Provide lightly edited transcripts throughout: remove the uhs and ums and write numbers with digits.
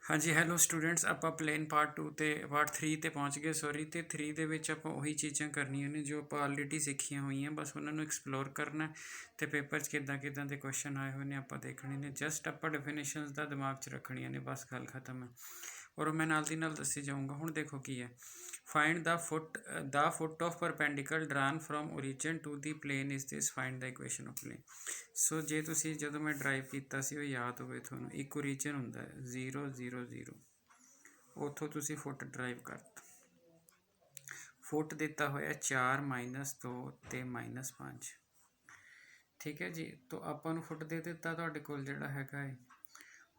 हाँ जी hello students ਆਪਾਂ plain part 2 ਤੇ ਪਾਰਟ 3 ਤੇ ਪਹੁੰਚ ਗਏ ਸੌਰੀ ਤੇ 3 ਦੇ ਵਿੱਚ ਆਪਾਂ ਉਹੀ ਚੀਜ਼ਾਂ ਕਰਨੀਆਂ ਨੇ ਜੋ ਆਪਾਂ ਆਲਰੇਡੀ ਸਿੱਖੀਆਂ ਹੋਈਆਂ ਬਸ ਉਹਨਾਂ ਨੂੰ ਐਕਸਪਲੋਰ ਕਰਨਾ ਤੇ ਪੇਪਰ 'ਚ ਕਿੱਦਾਂ ਦੇ ਕੁਐਸਚਨ ਆਏ ਹੋਏ ਨੇ ਆਪਾਂ ਦੇਖਣੇ ਨੇ ਜਸਟ ਆਪਾਂ ਡੈਫੀਨੇਸ਼ਨਸ ਦਾ ਦਿਮਾਗ 'ਚ ਰੱਖਣੀਆਂ ਨੇ ਬਸ ਗੱਲ ਖਤਮ ਹੈ ਔਰ ਮੈਂ ਨਾਲ ਦੀ ਨਾਲ ਦੱਸੀ ਜਾਊਂਗਾ ਹੁਣ ਦੇਖੋ ਕੀ ਹੈ find the foot of perpendicular drawn from origin to the plane is this find the equation of plane ਸੋ ਜੇ ਤੁਸੀਂ ਜਦੋਂ ਮੈਂ ਡਰਾਈਵ ਕੀਤਾ ਸੀ ਉਹ ਯਾਦ ਹੋਵੇ ਤੁਹਾਨੂੰ ਇੱਕ ਓਰੀਜਨ ਹੁੰਦਾ ਹੈ 0 0 0 ਉੱਥੋਂ ਤੁਸੀਂ ਫੁੱਟ ਡਰਾਈਵ ਕਰਤਾ ਫੁੱਟ ਦਿੱਤਾ ਹੋਇਆ 4 -2 ਤੇ -5 ਠੀਕ ਹੈ ਜੀ ਤਾਂ ਆਪਾਂ ਨੂੰ ਫੁੱਟ ਦੇ ਦਿੱਤਾ ਤੁਹਾਡੇ ਕੋਲ ਜਿਹੜਾ ਹੈਗਾ ਹੈ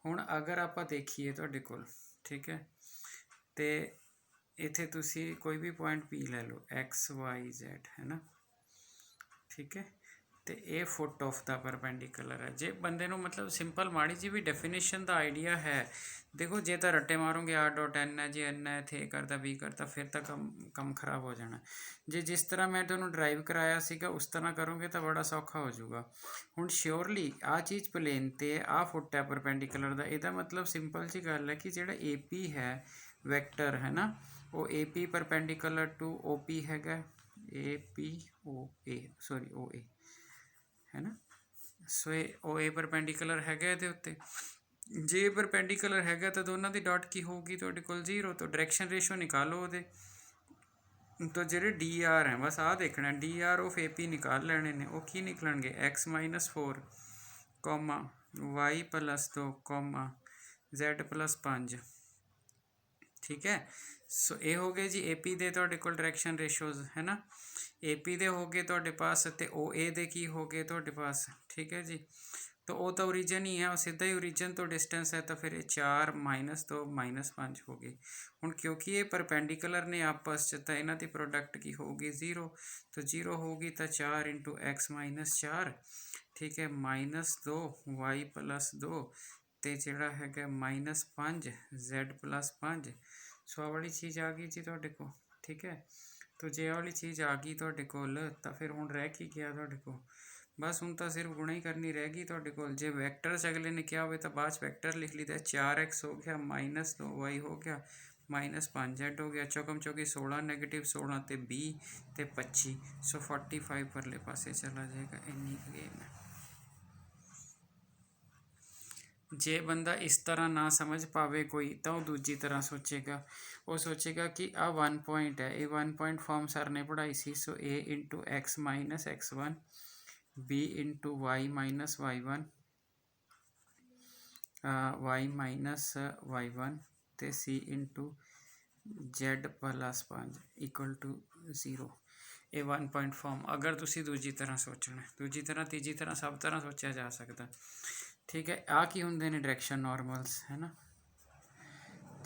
ਹੁਣ ਅਗਰ ਆਪਾਂ ਦੇਖੀਏ ਤੁਹਾਡੇ ਕੋਲ ਠੀਕ ਹੈ ਤੇ ਇੱਥੇ ਤੁਸੀਂ ਕੋਈ ਵੀ ਪੁਆਇੰਟ P ਲੈ ਲਓ X Y Z ਹੈ ਨਾ ਠੀਕ ਹੈ ਤੇ ਇਹ ਫੁੱਟ ਆਫ ਦਾ ਪਰਪੈਂਡੀਕੂਲਰ ਹੈ ਜੇ ਬੰਦੇ ਨੂੰ ਮਤਲਬ ਸਿੰਪਲ ਮਾੜੀ ਜੀ ਵੀ ਡੈਫੀਨੇਸ਼ਨ ਦਾ ਆਈਡੀਆ ਹੈ ਦੇਖੋ ਜੇ ਤਾਂ ਰੱਟੇ ਮਾਰੋਗੇ R.N ਹੈ ਜੇ N ਹੈ ਇੱਥੇ ਕਰਦਾ B ਕਰਦਾ ਫਿਰ ਤਾਂ ਕੰਮ ਖਰਾਬ ਹੋ ਜਾਣਾ ਜੇ ਜਿਸ ਤਰ੍ਹਾਂ ਮੈਂ ਤੁਹਾਨੂੰ ਡਰਾਈਵ ਕਰਾਇਆ ਸੀਗਾ ਉਸ ਤਰ੍ਹਾਂ ਕਰੋਗੇ ਤਾਂ ਬੜਾ ਸੌਖਾ ਹੋ ਜਾਊਗਾ ਹੁਣ ਸ਼ਿਓਰਲੀ ਆਹ ਚੀਜ਼ ਪਲੇਨ ਤੇ ਆਹ ਫੁੱਟ ਹੈ ਪਰਪੈਂਡੀਕੂਲਰ ਦਾ ਇਹਦਾ ਮਤਲਬ ਸਿੰਪਲ ਜੀ ਗੱਲ ਹੈ ਕਿ ਜਿਹੜਾ AP ਹੈ ਵੈਕਟਰ ਹੈ ਨਾ ਉਹ AP ਪਰਪੈਂਡੀਕੂਲਰ ਟੂ OP ਹੈਗਾ OA है ना सो OA परपेंडिकुलर है उत्ते जे परपेंडिकुलर है तो दोनों की डॉट की होगी तो 0 तो डायरैक्शन रेशो निकालो वो तो ਜਿਹੜੇ DR है बस आ देखना DR ऑफ AP निकाल लेने ने वो की निकलणगे X -4 comma Y +2 comma Z +5 ठीक है सो ये हो गए जी AP ਦੇ ਤੁਹਾਡੇ ਕੋਲ डायरैक्शन रेशोज है ना AP ਦੇ ਹੋ ਗਏ ਤੁਹਾਡੇ ਪਾਸ ਤੇ OA ਦੇ ਕੀ ਹੋ ਗਏ ਤੁਹਾਡੇ ਪਾਸ ठीक है जी तो वो तो ओरिजिन ही है और सीधा ही ओरिजिन तो डिस्टेंस है तो फिर 4 -2 -5 हो गई हूँ क्योंकि ये परपेंडिकुलर ने आपस तो इन्हों की प्रोडक्ट की होगी 0 तो 0 होगी तो 4 × X -4 ठीक है -2 Y +2 तो जोड़ा है -5 Z +5 सो वाली चीज़ आ गई जी तुहाडे को ठीक है तो जे वाली चीज़ आ गई तुहाडे कोल तो फिर हुण रह की गया तुहाडे कोल बस हुण तो सिर्फ गुणा ही करनी रह गई तुहाडे कोल जे वैक्टर्स अगले ने क्या हो तो बाद वैक्टर लिख लीता 4x हो गया -2 y हो गया -5 z हो गया चौकम चौकी 16 -16 तो 20 तो 25 सो 45 परले पासे चला जाएगा इन्नी गेम है जे बंदा इस तरह ना समझ पावे कोई तो वह दूजी तरह सोचेगा वो सोचेगा कि आ 1 पॉइंट है ये 1 पॉइंट फॉर्म सर ने पढ़ाई सी सो A × X - X1 B × Y - Y1 Y - Y1 ते C × Z +5 = 0 ये 1 पॉइंट फॉर्म अगर तुसी दूजी तरह सोचना दूजी तरह तीजी तरह सब तरह सोचा जा सकता ठीक है आ की होंगे ने डायरैक्शन नॉर्मल्स है ना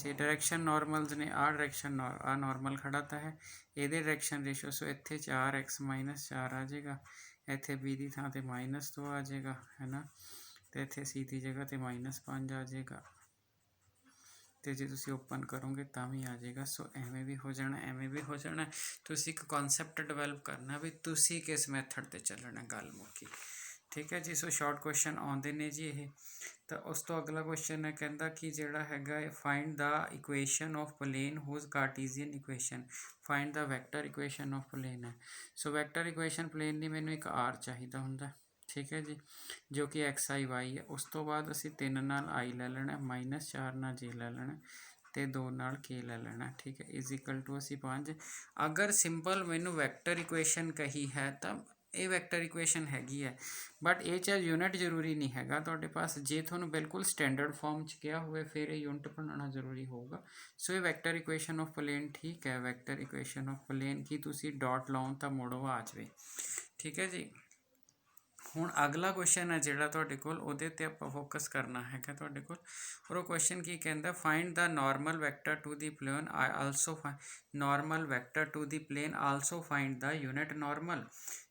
जे डायरैक्शन नॉर्मल्स ने आ डायरैक्शन आ नॉर्मल खड़ा था है ये डायरैक्शन रेशो सो इत्थे 4x -4 आ जाएगा इत्थे B की थां ते -2 आ जाएगा है ना तो इत्थे C की जगह तो -5 आ जाएगा तो जे तुसी ओपन करोगे तो भी आ जाएगा सो एवें भी हो जाना एवें भी हो जाना तुसी एक कॉन्सैप्ट डिवेलप करना भी तुसी किस मैथड ते चलना गल मुक्की ठीक है जी सो शॉर्ट क्वेश्चन आते हैं जी ये तो उस तो अगला क्वेश्चन है कहता कि जोड़ा है find the equation of plane whose cartesian equation find the vector equation of plane है सो वैक्टर इक्वेशन प्लेन की मैंने एक R चाहिए होंगे ठीक है जी जो कि XI Y है उस तो बाद असी 3 नाल I ले लेना -4 नाल J ले लेना तो 2 नाल K ले लेना ठीक है = असी 5 अगर सिंपल मैनू वैक्टर इक्वेशन कही है तो ये वैक्टर इक्वेशन हैगी है बट ये चाहे यूनिट जरूरी नहीं हैगा तुहाडे पास जे तुहानूं बिल्कुल स्टैंडर्ड फॉर्म च किया हुए फिर ये यूनिट बनाना जरूरी होगा सो ये वैक्टर इक्वेशन ऑफ प्लेन ठीक है वैक्टर इक्वेशन ऑफ प्लेन की तुसी डॉट लाओ तो मुड़ो आ जाए ठीक है जी हुण अगला क्वेश्चन है जिहड़ा तुहाडे कोल उहदे ते आपां फोकस करना हैगा तुहाडे कोल और वो क्वेश्चन की कहंदा find the normal vector to the plane also normal vector to the plane also find the unit normal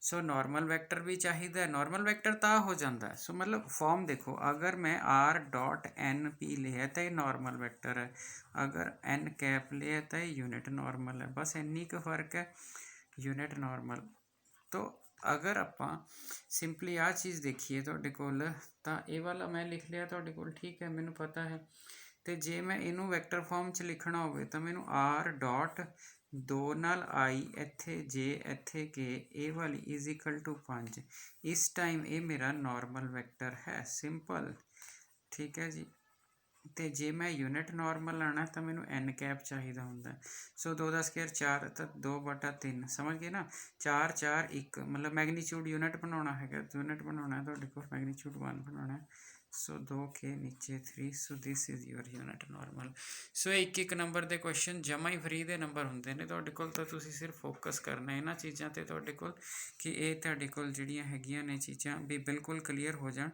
so normal vector भी चाहिए नॉर्मल वैक्टर तो हो जाता है सो मतलब फॉर्म देखो अगर मैं R.NP लिया तो ये नॉर्मल वैक्टर है अगर N लिया तो ये यूनिट नॉर्मल है बस इन्नी का फर्क है यूनिट नॉर्मल तो अगर आप सिंपली आ चीज़ देखिए तुहाडे कोल तां ये वाला मैं लिख लिया तुहाडे कोल ठीक है मैनूं पता है तो जे मैं इनू वैक्टर फॉर्म च लिखना होवे तो मैनू आर डॉट 2 नाल आई इत्थे जे इत्थे के ए वाली इज इक्वल टू 5 इस टाइम ये मेरा नॉर्मल वैक्टर है सिंपल। ठीक है जी। तो जे मैं यूनिट नॉर्मल लाना तो मैनू एन कैप चाहिए होंगे। सो 2 का स्केयर 4 तो 2/3 समझ गए ना। 4 4 1 मतलब मैगनीट्यूड यूनिट बनाना है, यूनिट बनाना है तो मैगनीट्यूड 1 बनाना है। सो 2 के नीचे 3 so this is your unit normal. So एक एक नंबर के क्वेश्चन जमा ही फ्री के नंबर होंगे ने तुहाडे कोल, तो तुसीं सिर्फ फोकस करना इन्हां चीज़ों ते तुहाडे कोल कि ये तुहाडे कोल जिहड़ियां हैगियां ने चीज़ां भी बिल्कुल क्लीयर हो जाण।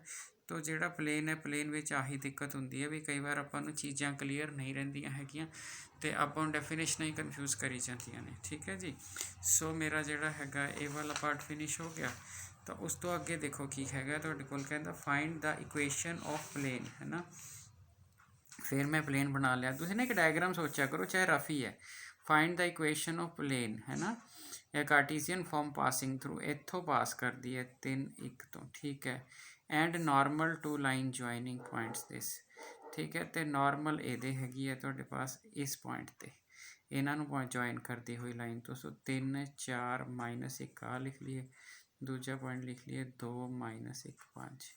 तो जिहड़ा प्लेन है प्लेन में आही दिक्कत होंदी है भी कई बार आपां नूं चीज़ां क्लीयर नहीं रहिंदियां हैगियां ते आपां नूं डेफिनेशनां ही कन्फ्यूज़ करी जांदियां ने। ठीक है जी। सो मेरा जिहड़ा हैगा ये वाला पार्ट फिनिश हो गया। तो उस तो अगे देखो की हैगा तुहाडे कोल कहंदा find the equation of plane है ना। फिर मैं प्लेन बना लिया, तुसीं ना एक डायग्राम सोचा करो चाहे रफ ही है। Find the equation of plane है ना, या कार्टीजियन फॉर्म पासिंग थ्रू इत्थों पास कर दी है 3 1 तो ठीक है। And normal to line joining points this ठीक है। तो नॉर्मल ये हैगी है तुहाडे पास इस पॉइंट ते इन्हों ज्वाइन करती हुई लाइन तो। सो 3 4 -1 आ लिख लिए, दूजा पॉइंट लिख लिए 2 -1 5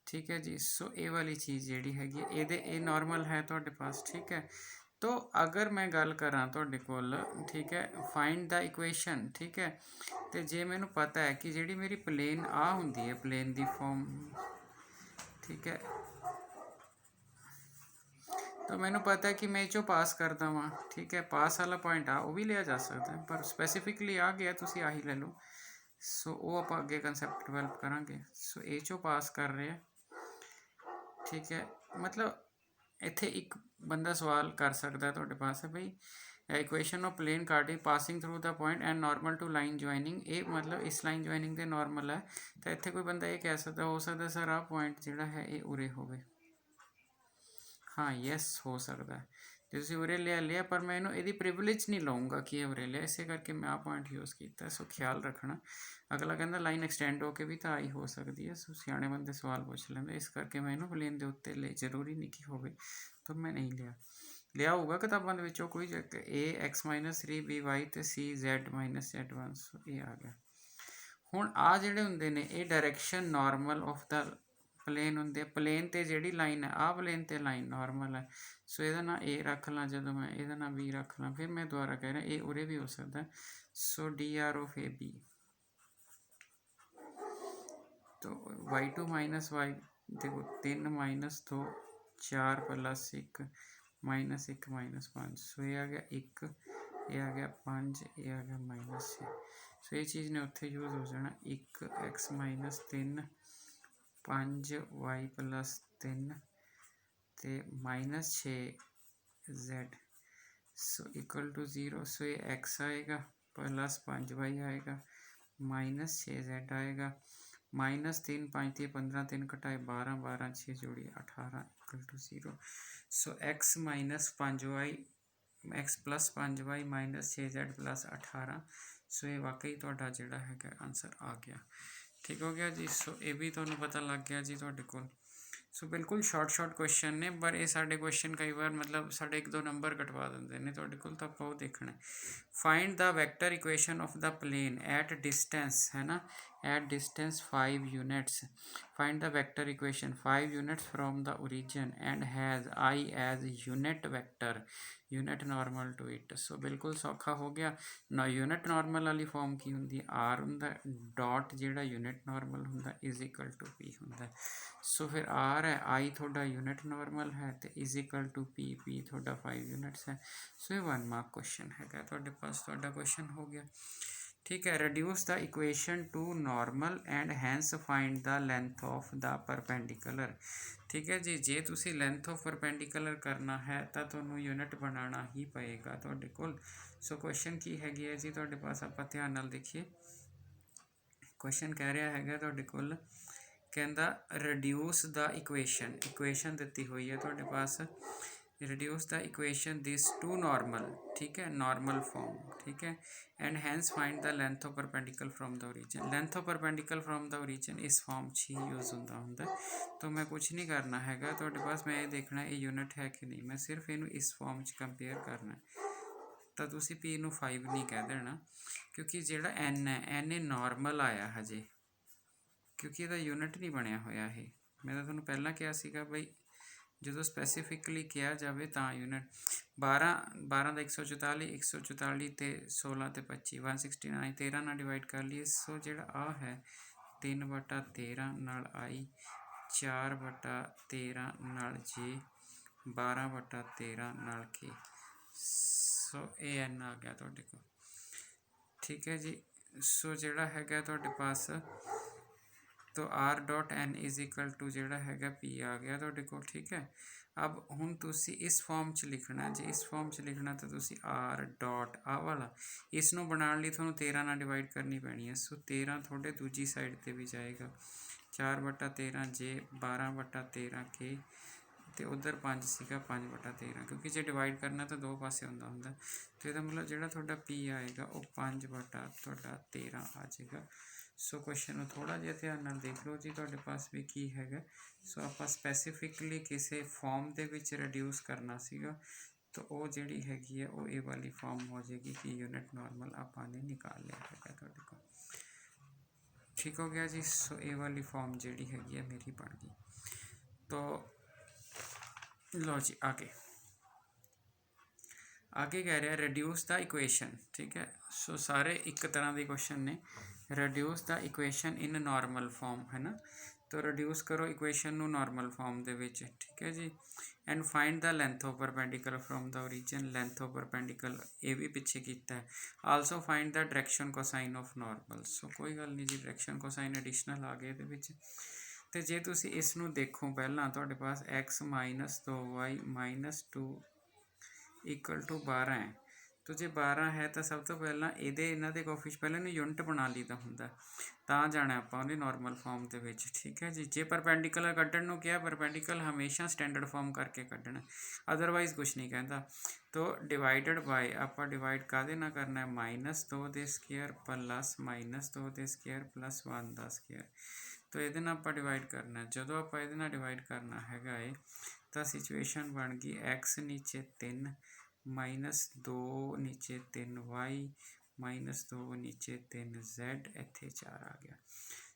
ठीक है जी। सो ये वाली चीज़ जी हैगी ये नॉर्मल है तुहाडे पास। ठीक है। तो अगर मैं गल करा तुहाडे कोल ठीक है फाइंड द इक्वेशन ठीक है। तो जे मैनू पता है कि जी मेरी प्लेन आ होंगी है प्लेन की फॉर्म ठीक है, तो मैनू पता है कि मैं चो पास करदा वां ठीक है। पास वाला पॉइंट आ वो भी लिया जा सकता है पर स्पैसीफिकली आ गया तुसीं आही ले लो। सो वो आप अगे कंसैप्ट डिवेलप करांगे। सो ए चो पास कर रहे हैं ठीक है। मतलब इत्थे एक बंदा सवाल कर सकता है तुहाडे पास है भाई इक्वेशन ऑफ प्लेन कार्टी passing through the point and normal to line joining ये मतलब इस लाइन ज्वाइनिंग के नॉर्मल है। तो इत्थे कोई बंदा ये कह सकता हो सकता सर आ पॉइंट जिहड़ा है ये उरे होवे। हाँ यस हो सकता है जो तुसीं उरे ले लिया पर मैं इनू यदी प्रिविलेज नहीं लूँगा कि उरे लिया इसे करके मैं आ पॉइंट यूज़ किया। सो ख्याल रखना। अगला कहता लाइन एक्सटेंड होकर भी तो आई हो सकती है। सो सियाने बंदे सवाल पूछ लेंगे इस करके मैं इनू प्लेन के उत्ते ले जरूरी नहीं कि होवे तो मैं नहीं लिया। लिया होगा किताबों के विचों कोई ए x-3 b y तो c z-z1 सो ये आ गया। हुण आ जिहड़े हुंदे ने ये direction normal of the plane होंगे। प्लेन ते जिहड़ी लाइन है आ प्लेन ते लाइन नॉर्मल है। सो ये ना ए रख ला जो मैं ये ना बी रख ला फिर मैं दोबारा कह रहा ये उरे भी हो सकता है। सो DR ऑफ AB तो y2 - y देखो 3 - 2 4 + 1 -1 -5 सो ये आ गया 1 ये आ गया 5 ये आ गया -6। सो ये चीज़ ने उत्थे यूज़ हो जाना 1 x - 3 5 y + 3 ते -6 z सो इक्वल टू 0। सो ये x आएगा प्लस 5 y आएगा -6 z आएगा -3 5 3 15 3 कटाए 12 12 6 जोड़ी 18 equal to 0। So x - 5 y x + 5 y -6 z + 18 सो ये वाकई तुहाडा जिहड़ा है आंसर आ गया। ठीक हो गया जी। सो ये भी तुहानूं पता लग गया जी तुहाडे कोल। सो बिल्कुल शॉर्ट क्वेश्चन ने पर ये साढ़े क्वेश्चन कई बार मतलब साढ़े 1-2 नंबर कटवा देंगे ने तुहाडे कोल तो आपां वो देखना। Find the vector equation of the plane at distance है ना at distance 5 units. Find the vector equation 5 units from the origin and has I as unit vector unit normal to it. So बिल्कुल सौखा हो गया ना। Unit normal वाली form की होंगी आर होंगे डॉट जिहड़ा यूनिट नॉर्मल होंगे इज इक्वल टू पी होंगे। सो फिर आर है आई थोड़ा यूनिट नॉर्मल है तो इज इक्वल टू पी थोड़ा 5 यूनिट्स है। सो ये 1 मार्क क्वेश्चन है थोड़े पास थोड़ा क्वेश्चन हो गया। ठीक है। Reduce the equation to normal and hence find the length of the perpendicular. ठीक है जी। जे तुसी लेंथ ऑफ परपेंडिकुलर करना है तो तुहानूं यूनिट बनाना ही पएगा तुहाडे कोल। सो क्वेश्चन की हैगी है जी तुहाडे पास आपां ध्यान नाल देखिए। क्वेश्चन कह रहा है तुहाडे कोल कहता रिड्यूस द इक्वेशन दी हुई है तुहाडे पास reduce the equation this to normal, ठीक है, नॉर्मल फॉर्म, ठीक है, and hence find the length of perpendicular from the origin. Length of perpendicular from the origin इस फॉर्म 'ਚ ही यूज़ ਹੁੰਦਾ तो मैं कुछ नहीं करना हैगा ਤੁਹਾਡੇ पास, मैं ये देखना ये यूनिट है कि नहीं, मैं सिर्फ ਇਹਨੂੰ इस फॉर्म 'ਚ कंपेयर करना। ਤਾਂ ਤੁਸੀਂ p ਨੂੰ 5 नहीं कह देना क्योंकि ਜਿਹੜਾ n है n ਇਹ नॉर्मल आया हजे, क्योंकि ਇਹਦਾ यूनिट नहीं ਬਣਿਆ ਹੋਇਆ ਇਹ। मैं ਤਾਂ ਤੁਹਾਨੂੰ ਪਹਿਲਾਂ ਕਿਹਾ ਸੀਗਾ ਬਈ ਜਦੋਂ ਸਪੈਸੀਫਿਕਲੀ ਕਿਹਾ ਜਾਵੇ ਤਾਂ यूनिट 12 12 ਦਾ 144 144 ਤੇ 16 ਤੇ 25 169 13 ਨਾਲ ਡਿਵਾਈਡ ਕਰ ਲਈਏ। ਸੋ ਜਿਹੜਾ ਆ ਹੈ 3/13 ਨਾਲ i 4/13 ਨਾਲ j 12/13 ਨਾਲ k। ਸੋ ਇਹ n ਆ ਗਿਆ ਤੁਹਾਡੇ ਕੋਲ, ठीक है जी। सो ਜਿਹੜਾ ਹੈਗਾ ਤੁਹਾਡੇ पास तो r dot n is equal to जोड़ा है पी आ गया तो को, ठीक है। अब हुण तुसी इस फॉर्म च लिखना, जे इस फॉर्म च लिखना तो तुसी आर डॉट आ वाला इसनों बनाने लिए थोड़ा 13 नाल डिवाइड करनी पैनी है। सो 13 थोड़े दूजी साइड पर भी जाएगा, 4/13 जे 12/13 के तो उधर 5 सीगा 5/13, क्योंकि जे डिवाइड करना तो दो पासे होंदा तो यदा मतलब जोड़ा थोड़ा पी आएगा वो 5/13 आ जाएगा। सो क्वेश्चन थोड़ा जिहा ध्यान नाल देख लो जी, तुहाडे पास भी की हैगा। सो आपां स्पैसीफिकली किसी फॉर्म दे विच रिड्यूस करना सीगा तो वो जिहड़ी हैगी है वो ए वाली फॉर्म हो जाएगी कि यूनिट नॉर्मल आपां ने निकाल लिया हैगा तुहाडे कोल, ठीक हो गया जी। सो ए वाली फॉर्म जिहड़ी हैगी है मेरी बन गई। तो लो जी आगे कह रहा है रिड्यूस द इक्वेशन, ठीक है। सो सारे एक तरह के क्वेश्चन ने, reduce the equation in normal form है ना, तो रिड्यूस करो इक्वेशन नू नॉर्मल फॉर्म दे विच, ठीक है जी। And find the length of perpendicular from the origin, length of perpendicular ये भी पिछे किया है। Also find the direction cosine of normal. So कोई गल नहीं जी, डायरेक्शन कोसाइन एडिशनल आ गए ये, तो जे तुसी इस नू देखो पहला तुहाडे पास x - 2y - 2 इक्वल टू 12 है, तो जे 12 है तो सब तो पहला ये इन्हों के कोफिश पहले यूनिट बना ली तो होंगे तो जाना आपां उहदी नॉर्मल फॉर्म के विच, ठीक है जी। जे परपेंडिकुलर कड्ढण नूं कहा, परपेंडिकुलर हमेशा स्टैंडर्ड फॉर्म करके कड्ढना, अदरवाइज कुछ नहीं कहता। तो डिवाइडेड बाय आपां डिवाइड काहदे नाल करना है, -2 दे स्केयर प्लस -2 दे स्केयर प्लस 1 दा स्केयर। तो ये आपां डिवाइड करना, जदों आपां इहदे नाल डिवाइड करना हैगा है तो सिचुएशन बन गई x नीचे 3 -2 नीचे 3y -2 नीचे 3z इत्थे 4 आ गया।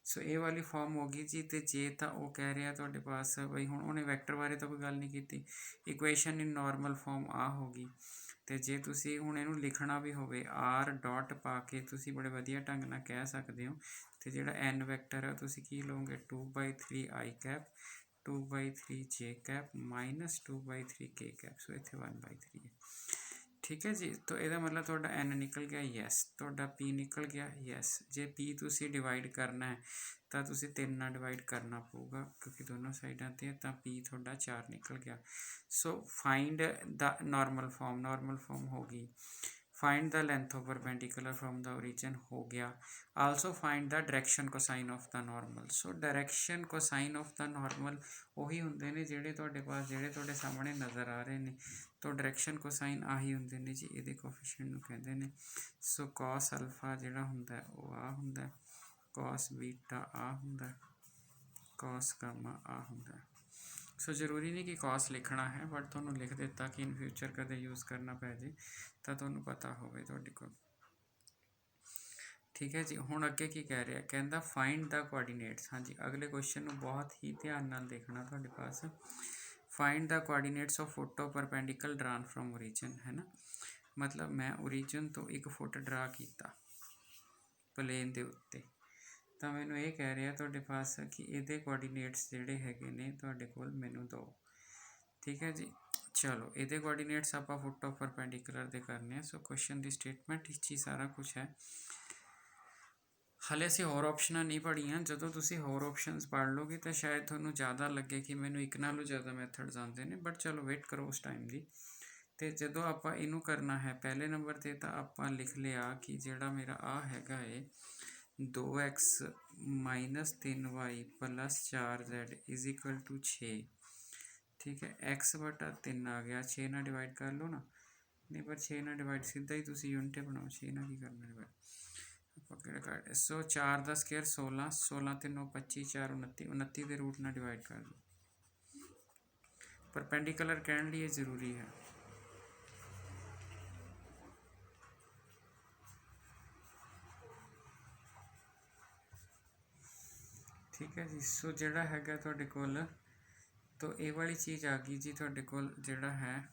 सो ये वाली फॉर्म हो गई जी। तो जे तो वो कह रहा तुहाडे पास बई हुण उन्हें वैक्टर बारे तो कोई गल नहीं की, इक्वेशन इन नॉर्मल फॉर्म आ होगी। तो जे तुसी हुण इहनूं लिखना भी होवे आर डॉट पा के तुसी बड़े वधिया ढंग नाल कह सकते हो। तो जिहड़ा एन वैक्टर है तुसी की लोगे 2/3 आई कैप 2/3 जे कैप -2/3 के कैप। सो इत्थे 1/3 है, ठीक है जी। तो यदा मतलब थोड़ा एन निकल गया, यस। थोड़ा पी निकल गया, यस। जे पी तुसी डिवाइड करना है तो तुसी 3 नाल डिवाइड करना पऊगा क्योंकि दोनों साइडों ते, तो पी थोड़ा 4 निकल गया। So find the normal form होगी। Find the length of perpendicular from the origin हो गया। Also find the direction cosine of the normal. So direction cosine of the normal वही होंगे ने जिहड़े तुहाडे पास जिहड़े तुहाडे सामने नज़र आ रहे हैं। तो डायरेक्शन कोसाइन आही होंगे ने जी, ये कोफिशिएंट नूं कहंदे ने। सो कॉस अल्फा जिहड़ा हुंदा है वो आ हुंदा है, कॉस बीटा आ हुंदा है, कॉस गामा आ हुंदा है। सो जरूरी नहीं कि कॉस लिखना है, बट तुहानूं लिख दिता कि इन फ्यूचर कदे यूज़ करना पै जे तो तुहानूं पता होवे तुहाडे कोल, ठीक है जी। हुण अगे की कह रहा, कहंदा फाइंड द कोआर्डीनेट्स। हाँ जी, अगले क्वेश्चन नूं बहुत ही ध्यान नाल देखना तुहाडे पास। Find the coordinates of foot of perpendicular drawn from origin, है ना। मतलब मैं ओरिजिन तो एक फुट ड्रा किया प्लेन के उत्ते, तो मैनू ये कह रहा तुहाडे पास कि ये कोआर्डीनेट्स जिहड़े हैगे ने तुहाडे कोल मैनू दो, ठीक है जी। चलो ये कोआर्डीनेट्स आपां फुट ऑफ परपेंडिकुलर दे करने। सो क्वेश्चन की स्टेटमेंट ही सारा कुछ है। हाले असीं होर ऑप्शनां नहीं पढ़ियां, जदों तुसीं होर ऑप्शनस पढ़ लोगे तो शायद तुहानूं ज़्यादा लगे कि मैनू एक नालों ज़्यादा मैथड्स आते हैं, बट चलो वेट करो उस टाइम की। तो जदों आपां इनू करना है पहले नंबर पर तो आपां लिख लिया कि जिहड़ा मेरा आ हैगा है 2x - 3y + 4z = 6, ठीक है। x बटा 3 आ गया, 6 ਨਾਲ डिवाइड कर लो ना, नहीं पर 6 ਨਾਲ डिवाइड सीधा ही तुम यूनिट बनाओ, 6 ਨਾਲ की करना डिवाइड। सो 4 का स्केयर 16, 16 3 25, 4 29, 29 के रूट ਨਾਲ डिवाइड कर दो। परपेंडिकुलर कहने लिए ज़रूरी है। ठीक है जी। सो जोड़ा हैगा तुहाडे कोल, तो ये वाली चीज़ आ गई जी तुहाडे कोल जोड़ा है।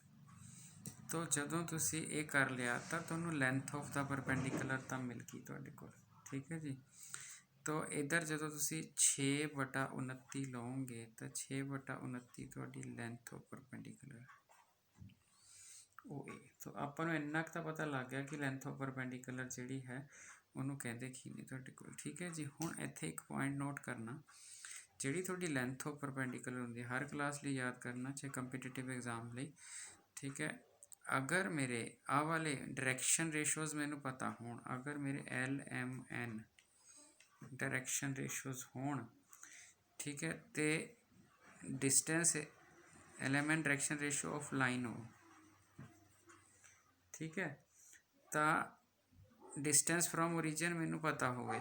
तो जदों तुसी ये कर लिया तो तुहानूं लेंथ ऑफ द परपेंडिकुलर तो मिल गई तुहाडे कोल। ठीक है जी। तो इधर जो तुसी 6/29 लओगे तो 6/29 तुहाडी लेंथ ऑफ परपेंडिकुलर ओ ए। तो आपां नूं इन्ना क तां पता लग गया कि लेंथ ऑफ परपेंडिकुलर जिहड़ी है उन्होंने कहते की नहीं तुहाडे कोल। ठीक है जी। हुण इत्थे एक पॉइंट नोट करना, जिहड़ी तुहाडी लेंथ ऑफ परपेंडिकुलर होंदी हर क्लास लिए याद करना, चाहे कंपीटिटिव एग्जाम लिए। ठीक है। अगर मेरे आ वाले डायरैक्शन रेशोज़ मैनू पता होण, अगर मेरे LMN डायरैक्शन रेशोज़ होण, ठीक है, तो distance LMN direction ratio of line हो, ठीक है, तो डिस्टेंस फ्रॉम ओरिजिन मैनू पता होवे,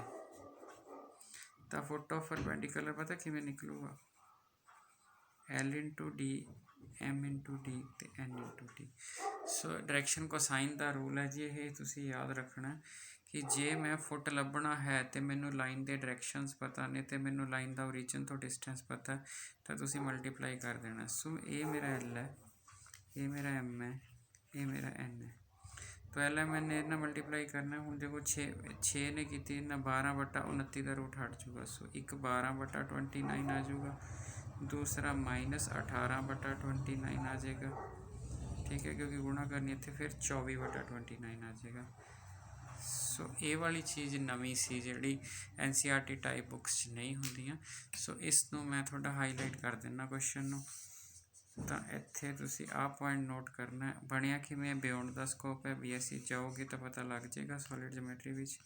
तो फुट ऑफ परपेंडिकुलर पता किवें निकलूगा, L/D M/D ते N/D। सो डायरैक्शन कोसाइन का रूल है जी, ये तुसी याद रखना कि जे मैं फुट लभना है तो मैनू लाइन के डायरैक्शनस पता ने, तो मैनू लाइन का ओरिजिन तो डिस्टेंस पता है, तो तुसी मल्टीप्लाई कर देना। सो ये मेरा L है, ये मेरा M है, ये मेरा N है। तो LMN ने इन्ना मल्टीप्लाई करना। हूँ देखो 6 ने की इन्ना 12/29 का रूट हट जूगा। सो एक 12/29 आ जाऊगा, दूसरा -18/29 आ जाएगा। ठीक है, क्योंकि गुणा करनी इतने फिर 24/29 आ जाएगा। सो ये वाली चीज़ नवीं सी जी NCERT टाइप बुक्स नहीं होंदियां। सो इसनों मैं थोड़ा हाईलाइट कर देना क्वेश्चन नूं। तो इत्थे तुसी आ पॉइंट नोट करना है, बनिया किवें बियॉन्ड द स्कोप है। BSc जाओगे तो पता लग जाएगा सॉलिड ज्योमेट्री विच,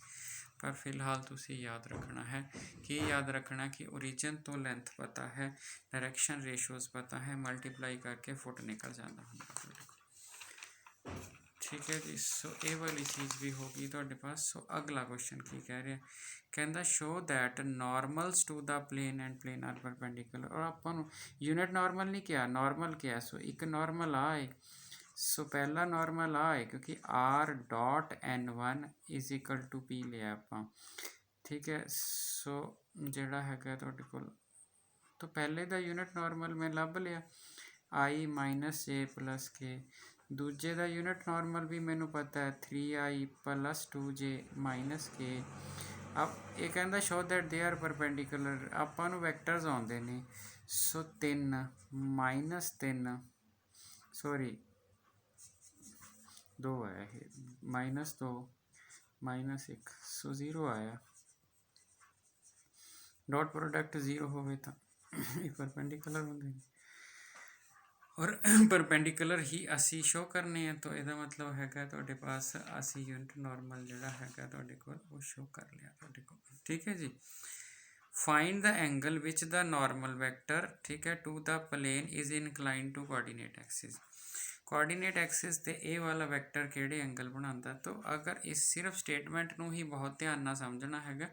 पर फिलहाल तुसी याद रखना है कि याद रखना कि ओरिजिन तो लेंथ पता है, डायरैक्शन रेशोज़ पता है, मल्टीप्लाई करके फुट निकल जाता है। ठीक है जी। सो ये वाली चीज़ भी होगी तुहाडे पास। सो अगला क्वेश्चन की कह रहा, कहता show that normals to the plane and plane are perpendicular. और आपां नूं यूनिट नॉर्मल नहीं किया, नॉर्मल किया। सो एक नॉर्मल आ है, सो पहला नॉर्मल आ है क्योंकि R.N1 = P लिया आपां। ठीक है। सो जिहड़ा हैगा तुहाडे कोल, तो पहले दा यूनिट नॉर्मल मैं लभ लिया I - J + K। दूजे का यूनिट नॉर्मल भी मैनू पता है 3I + 2J - K। अब ये कहता show that they are perpendicular, आपां नूं वैक्टर्स आउंदे ने। सो 3 -3 सॉरी 2 आया, -2 -1, सो 0 आया। डॉट प्रोडक्ट 0 होवे तो ये परपेंडिकुलर होंगे, और परपेंडिकुलर ही असी शो करने हैं। तो यदा मतलब हैगा तुहाडे पास असी यूनिट नॉर्मल जिहड़ा हैगा तुहाडे कोल वो शो कर लिया तुहाडे कोल। ठीक है जी। Find the angle which the normal vector, ठीक है, to the plane is inclined to coordinate axis. Coordinate axis ते ए वाला वैक्टर किहड़े एंगल बनाता। तो अगर इस सिर्फ स्टेटमेंट नूं ही बहुत ध्यान नाल समझना हैगा,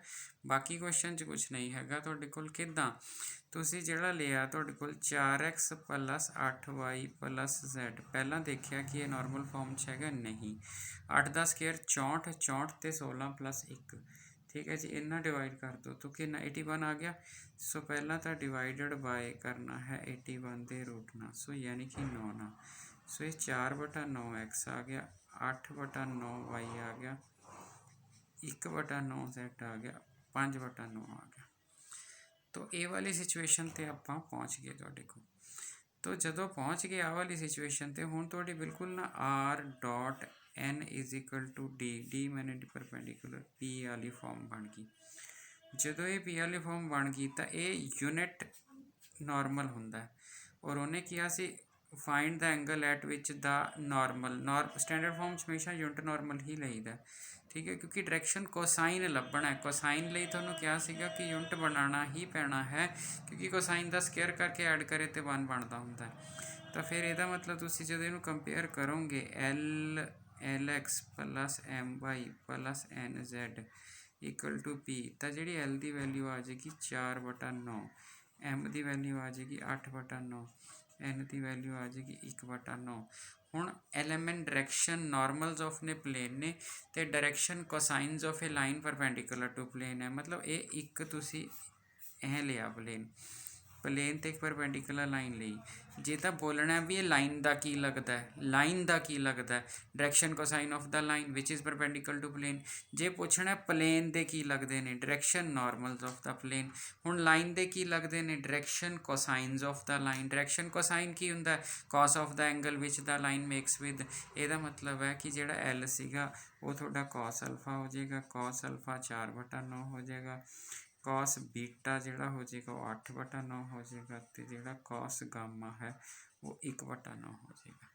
बाकी क्वेश्चन च कुछ नहीं हैगा तुहाडे कोल। किदां तुसी जिहड़ा लिया तुहाडे कोल 4x + 8y + z, पहला देखिया कि ये नॉर्मल फॉर्म च हैगा नहीं। 8 का स्केयर 64, 64 ते 16 + 1। ठीक है जी। इन्ना डिवाइड कर दो तो कितना 81 आ गया। सो पहला तो डिवाइडेड बाय करना है 81 के रूट ना, सो यानी कि 9 ना। सो ये 4/9x आ गया, 8/9y आ गया, 1/9z आ गया, 5/9 आ गया। तो ये वाली सिचुएशन ते आपां पहुँच गए तुहाडे कोल। तो जदों पहुँच गए आ वाली सिचुएशन ते हुण तुहाडी बिल्कुल ना R.N = D मैंने परपेंडिकुलर P वाली फॉर्म बन गई। जदों ये P वाली फॉर्म बन गई तो ये यूनिट नॉर्मल हुंदा, और उन्हें किया सी find the angle at which the normal standard form हमेशा यूनिट नॉर्मल ही लईदा। ਠੀਕ ਹੈ, ਕਿਉਂਕਿ ਡਾਇਰੈਕਸ਼ਨ ਕੋਸਾਈਨ ਲੱਭਣਾ ਹੈ। ਕੋਸਾਈਨ ਲਈ ਤੁਹਾਨੂੰ ਕਿਹਾ ਸੀਗਾ ਕਿ ਯੂਨਿਟ ਬਣਾਉਣਾ ਹੀ ਪੈਣਾ ਹੈ, ਕਿਉਂਕਿ ਕੋਸਾਈਨ ਦਾ ਸਕੇਅਰ ਕਰਕੇ ਐਡ ਕਰੇ ਤੇ 1 ਬਣਦਾ ਹੁੰਦਾ ਹੈ। ਤਾਂ ਫਿਰ ਇਹਦਾ ਮਤਲਬ ਤੁਸੀਂ ਜਦੋਂ ਇਹਨੂੰ ਕੰਪੇਅਰ ਕਰੋਗੇ L X plus M Y plus N Z equal to P, ਤਾਂ ਜਿਹੜੀ ਐਲ ਦੀ ਵੈਲਿਊ ਆ ਜਾਏਗੀ 4/9, ਐਮ ਦੀ ਵੈਲਿਊ ਆ ਜਾਏਗੀ 8/9, ਐਨ ਦੀ ਵੈਲਿਊ ਆ ਜਾਏਗੀ 1/9। ਹੁਣ ਐਲੀਮੈਂਟ ਡਾਇਰੈਕਸ਼ਨ ਨੋਰਮਲਸ ਆਫ ਨੇ ਪਲੇਨ ਨੇ, ਅਤੇ direction cosines of a line perpendicular to plane ਹੈ। ਮਤਲਬ ਇਹ ਇੱਕ ਤੁਸੀਂ ਇਹ ਲਿਆ ਪਲੇਨ ਤੇ ਇੱਕ ਪਰਪੈਂਡੀਕੂਲਰ ਲਾਈਨ ਲਈ। ਜੇ ਤਾਂ ਬੋਲਣਾ ਵੀ ਇਹ ਲਾਈਨ ਦਾ ਕੀ ਲੱਗਦਾ ਹੈ, ਲਾਈਨ ਦਾ ਕੀ ਲੱਗਦਾ ਹੈ, direction cosine of the line which is perpendicular to plane. ਜੇ ਪੁੱਛਣਾ ਪਲੇਨ ਦੇ ਕੀ ਲੱਗਦੇ ਨੇ, direction normals of the plane. ਹੁਣ ਲਾਈਨ ਦੇ ਕੀ ਲੱਗਦੇ ਨੇ, direction cosines of the line. Direction cosine ਕੀ ਹੁੰਦਾ, cos of the angle which the line makes with. ਇਹਦਾ ਮਤਲਬ ਹੈ ਕਿ ਜਿਹੜਾ ਐਲ ਸੀਗਾ ਉਹ ਤੁਹਾਡਾ ਕਾਸ ਅਲਫਾ ਹੋ ਜਾਏਗਾ, ਕਾਸ ਅਲਫਾ 4/9 ਹੋ ਜਾਏਗਾ, ਕਾਸ ਬੀਟਾ ਜਿਹੜਾ ਹੋ ਜਾਏਗਾ ਉਹ 8/9 ਹੋ ਜਾਏਗਾ, ਅਤੇ ਜਿਹੜਾ ਕਾਸ ਗਾਮਾ ਹੈ ਉਹ 1/9 ਹੋ ਜਾਏਗਾ।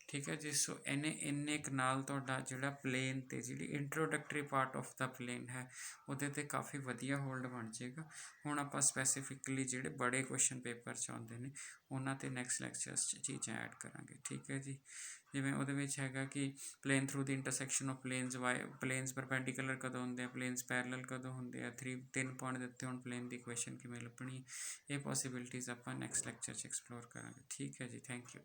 ਠੀਕ ਹੈ ਜੀ। ਸੋ ਇੰਨੇ ਕੁ ਨਾਲ ਤੁਹਾਡਾ ਜਿਹੜਾ ਪਲੇਨ 'ਤੇ ਜਿਹੜੀ introductory part of the plane ਹੈ ਉਹਦੇ 'ਤੇ ਕਾਫੀ ਵਧੀਆ ਹੋਲਡ ਬਣ ਜਾਏਗਾ। ਹੁਣ ਆਪਾਂ ਸਪੈਸੀਫਿਕਲੀ ਜਿਹੜੇ ਬੜੇ ਕੁਐਸਚਨ ਪੇਪਰ 'ਚ ਆਉਂਦੇ ਨੇ ਉਹਨਾਂ 'ਤੇ ਨੈਕਸਟ ਲੈਕਚਰਸ 'ਚ ਚੀਜ਼ਾਂ ਐਡ ਕਰਾਂਗੇ। ਠੀਕ ਹੈ ਜੀ। ਜਿਵੇਂ ਉਹਦੇ ਵਿੱਚ ਹੈਗਾ ਕਿ plain through the intersection of planes perpendicular ਕਦੋਂ ਹੁੰਦੇ ਆ, ਪਲੇਨਸ ਪੈਰਲਲ ਕਦੋਂ ਹੁੰਦੇ ਆ, 3 ਪੁਆਇੰਟ ਦਿੱਤੇ ਹੁਣ ਪਲੇਨ ਦੀ ਇਕੁਏਸ਼ਨ ਕਿਵੇਂ ਲੱਭਣੀ, ਇਹ ਪੋਸੀਬਿਲਿਟੀਜ਼ ਆਪਾਂ ਨੈਕਸਟ ਲੈਕਚਰ 'ਚ ਐਕਸਪਲੋਰ ਕਰਾਂਗੇ। ਠੀਕ ਹੈ ਜੀ, ਥੈਂਕ ਯੂ।